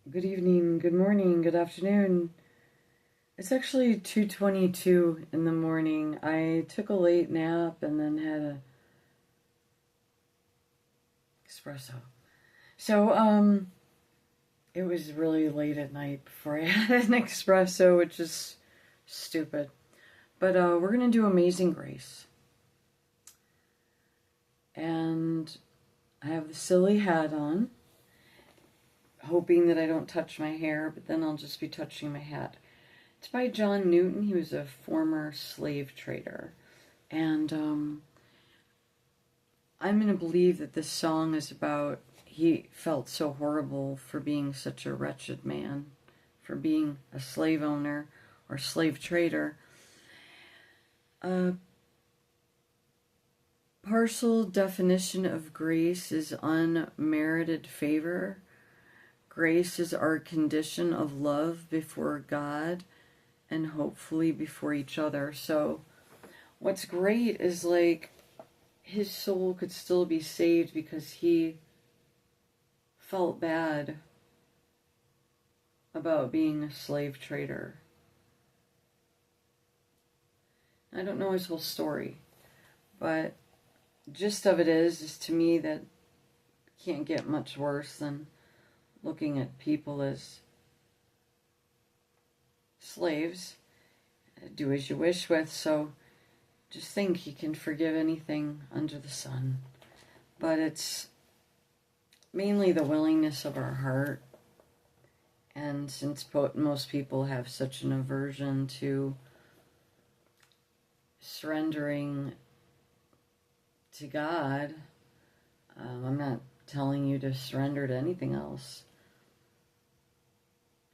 Good evening, good morning, good afternoon. It's actually 2:22 in the morning. I took a late nap and then had a espresso. So, it was really late at night before I had an espresso, which is stupid. But we're going to do Amazing Grace. And I have the silly hat on, hoping that I don't touch my hair, but then I'll just be touching my hat. It's by John Newton. He was a former slave trader. And I'm going to believe that this song is about he felt so horrible for being such a wretched man, for being a slave owner or slave trader. A partial definition of grace is unmerited favor. Grace is our condition of love before God and hopefully before each other. So what's great is like his soul could still be saved because he felt bad about being a slave trader. I don't know his whole story, but gist of it is to me that can't get much worse than looking at people as slaves. Do as you wish with, so just think he can forgive anything under the sun. But it's mainly the willingness of our heart. And since most people have such an aversion to surrendering to God, I'm not telling you to surrender to anything else.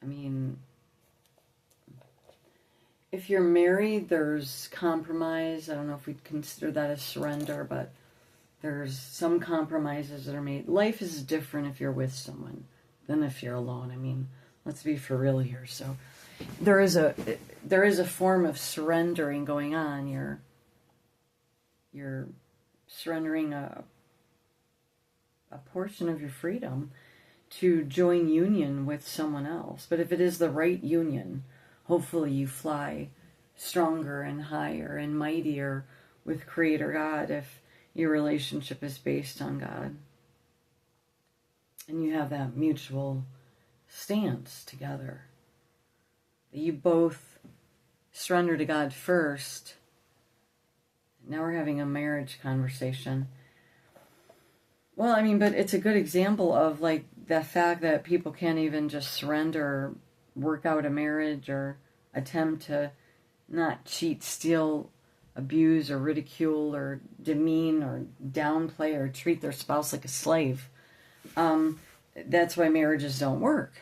I mean, if you're married, there's compromise. I don't know if we'd consider that a surrender, but there's some compromises that are made. Life is different if you're with someone than if you're alone. I mean, let's be for real here. So there is a form of surrendering going on. You're surrendering a portion of your freedom to join union with someone else. But if it is the right union, hopefully you fly stronger and higher and mightier with Creator God if your relationship is based on God. And you have that mutual stance together. You both surrender to God first. Now we're having a marriage conversation. Well, I mean, but it's a good example of like the fact that people can't even just surrender or work out a marriage or attempt to not cheat, steal, abuse, or ridicule, or demean, or downplay, or treat their spouse like a slave. That's why marriages don't work.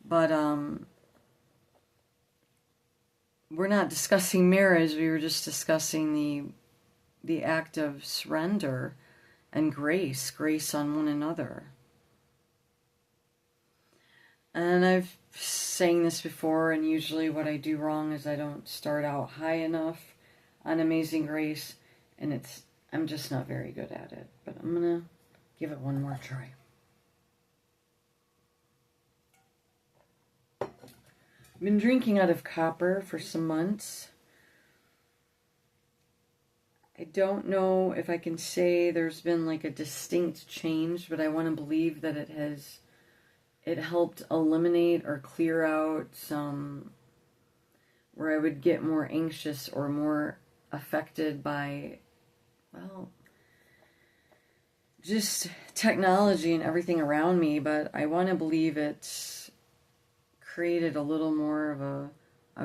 But we're not discussing marriage. We were just discussing the act of surrender and grace on one another. And I've saying this before, and usually what I do wrong is I don't start out high enough on Amazing Grace, and I'm just not very good at it. But I'm gonna give it one more try. I've been drinking out of copper for some months. I don't know if I can say there's been like a distinct change, but I want to believe that it helped eliminate or clear out some where I would get more anxious or more affected by, well, just technology and everything around me. But I want to believe it's created a little more of a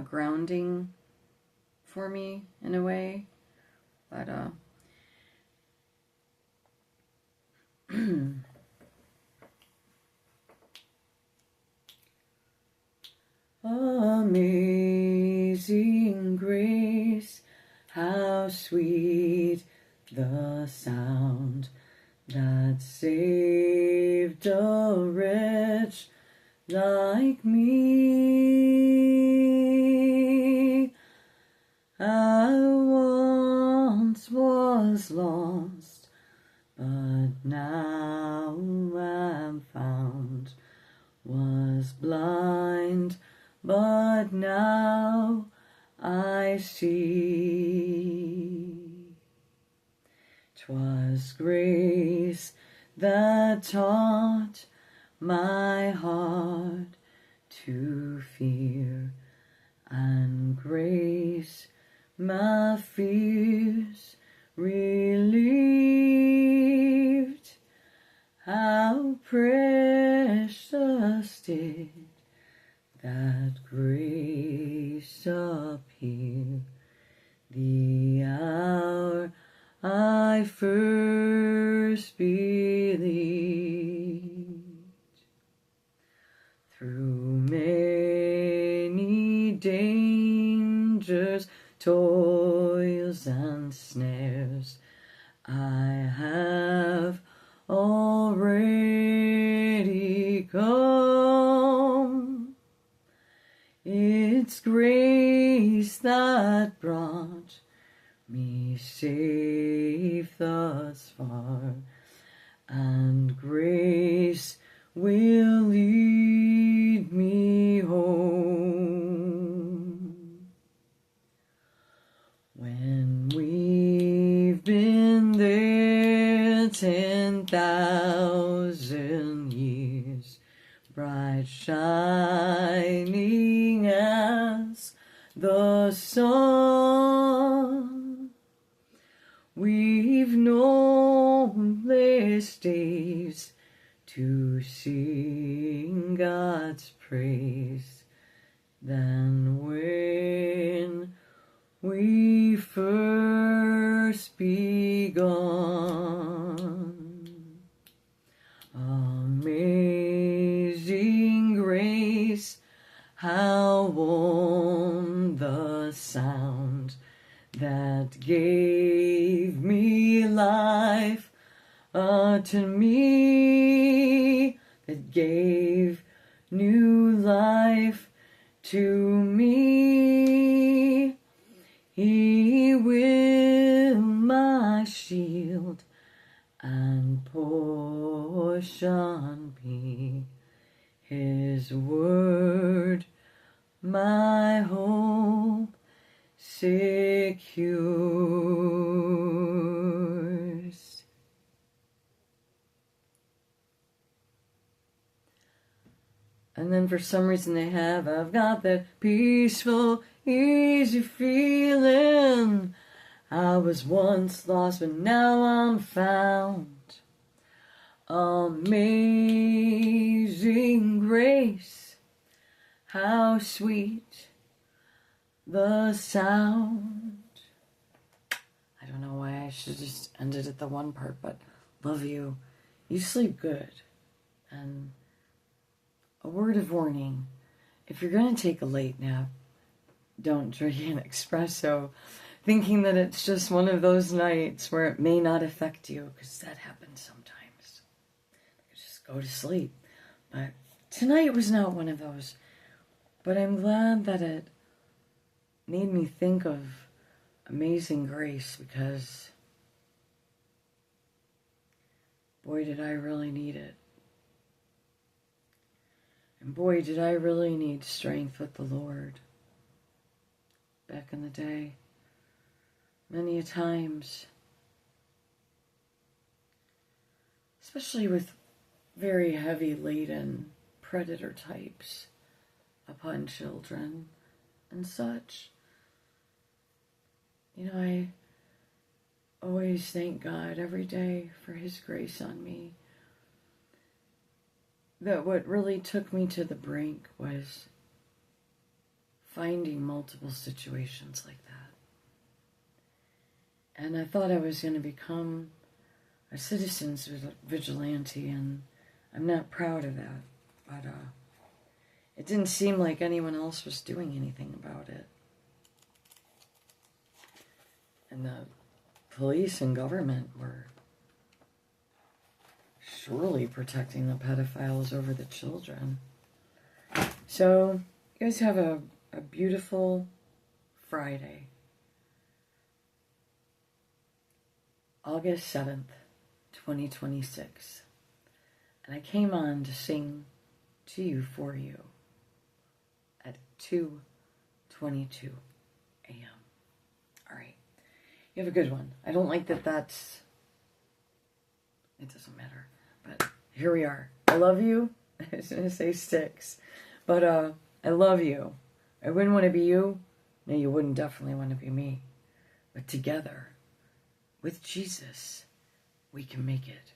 grounding for me in a way. But Amazing grace, how sweet the sound that saved a wretch like me. I once was lost, but now am found, was taught my heart to fear, and grace my fears relieved. How precious did that grace appear the hour I first believed. Through many dangers, toils, and snares, I have already come. It's grace that brought me safe thus far, and grace will lead me home. When we've been there 10,000 years, bright shining as the sun, we've known less days to sing God's praise than when we first begun. Amazing grace, how warm the sound that gave me life, to me, that gave new life to me. He will my shield and portion be, His word my hope secures. And then for some reason I've got that peaceful, easy feeling. I was once lost, but now I'm found. Amazing grace, how sweet the sound. I don't know why I should just ended at the one part, but love you. You sleep good. And a word of warning, if you're going to take a late nap, don't drink an espresso thinking that it's just one of those nights where it may not affect you, because that happens sometimes. Just go to sleep. But tonight was not one of those. But I'm glad that it made me think of Amazing Grace, because boy, did I really need it. And boy, did I really need strength with the Lord back in the day. Many a times, especially with very heavy laden predator types upon children and such. You know, I always thank God every day for His grace on me. That what really took me to the brink was finding multiple situations like that. And I thought I was going to become a citizen's vigilante, and I'm not proud of that. But it didn't seem like anyone else was doing anything about it. And the police and government were surely protecting the pedophiles over the children. So, you guys have a beautiful Friday. August 7th, 2026. And I came on to sing to you for you at 2:22 a.m. All right. You have a good one. I don't like that that's... It doesn't matter. But here we are. I love you. I was going to say sticks. But I love you. I wouldn't want to be you. No, you wouldn't definitely want to be me. But together, with Jesus, we can make it.